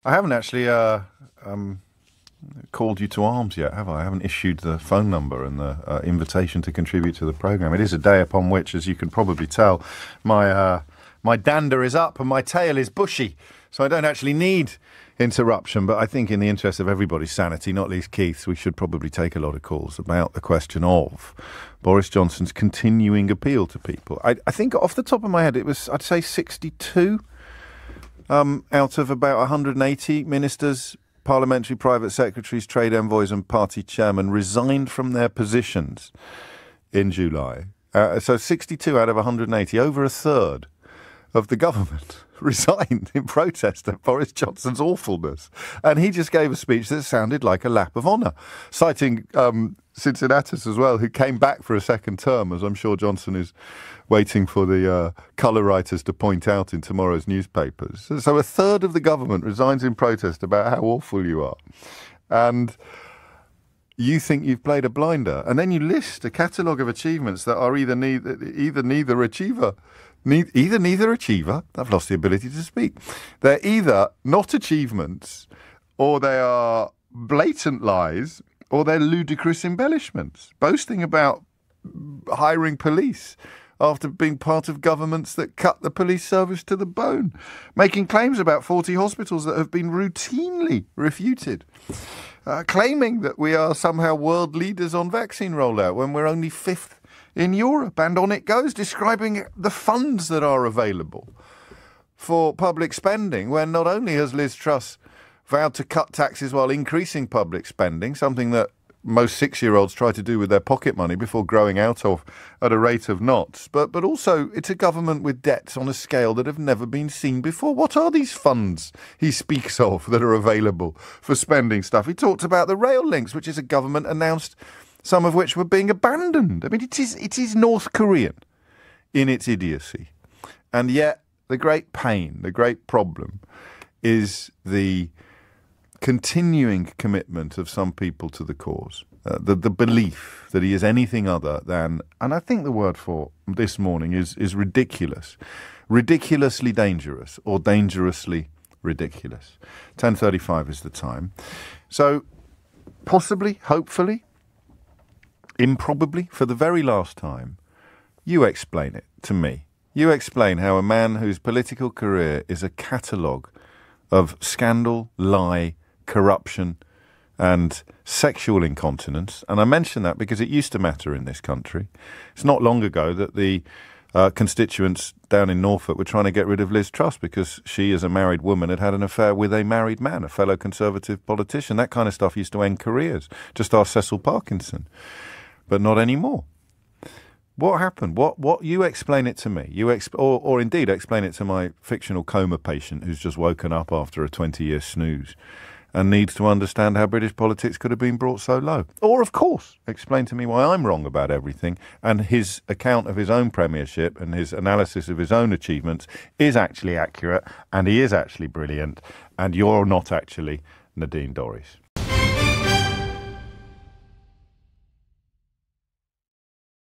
I haven't actually called you to arms yet, have I? I haven't issued the phone number and the invitation to contribute to the programme. It is a day upon which, as you can probably tell, my dander is up and my tail is bushy, so I don't actually need interruption. But I think in the interest of everybody's sanity, not least Keith's, we should probably take a lot of calls about the question of Boris Johnson's continuing appeal to people. I think off the top of my head, it was, I'd say 62 out of about 180 ministers, parliamentary private secretaries, trade envoys and party chairmen resigned from their positions in July. So 62 out of 180, over a third of the government resigned in protest at Boris Johnson's awfulness. And he just gave a speech that sounded like a lap of honour, citing Cincinnatus as well, who came back for a second term, as I'm sure Johnson is waiting for the colour writers to point out in tomorrow's newspapers. So a third of the government resigns in protest about how awful you are. And you think you've played a blinder. And then you list a catalogue of achievements that are either neither achiever. I've lost the ability to speak. They're either not achievements, or they are blatant lies, or they're ludicrous embellishments, boasting about hiring police after being part of governments that cut the police service to the bone, making claims about 40 hospitals that have been routinely refuted, claiming that we are somehow world leaders on vaccine rollout when we're only fifth in Europe, and on it goes, describing the funds that are available for public spending, when not only has Liz Truss vowed to cut taxes while increasing public spending, something that most 6-year-olds try to do with their pocket money before growing out of at a rate of knots, but also it's a government with debts on a scale that have never been seen before. What are these funds he speaks of that are available for spending stuff? He talked about the rail links, which is a government announced some of which were being abandoned. I mean, it is North Korean in its idiocy. And yet the great pain, the great problem is the continuing commitment of some people to the cause, the belief that he is anything other than, and I think the word for this morning is ridiculous, ridiculously dangerous, or dangerously ridiculous. 10:35 is the time. So possibly, hopefully, improbably, for the very last time, you explain it to me. You explain how a man whose political career is a catalogue of scandal, lie, corruption and sexual incontinence, and I mention that because it used to matter in this country. It's not long ago that the constituents down in Norfolk were trying to get rid of Liz Truss because she, as a married woman, had had an affair with a married man, a fellow Conservative politician. That kind of stuff used to end careers. Just ask Cecil Parkinson. But not anymore. What happened? What you explain it to me. Or indeed explain it to my fictional coma patient who's just woken up after a 20-year snooze and needs to understand how British politics could have been brought so low. Or, of course, explain to me why I'm wrong about everything and his account of his own premiership and his analysis of his own achievements is actually accurate and he is actually brilliant and you're not actually Nadine Dorries.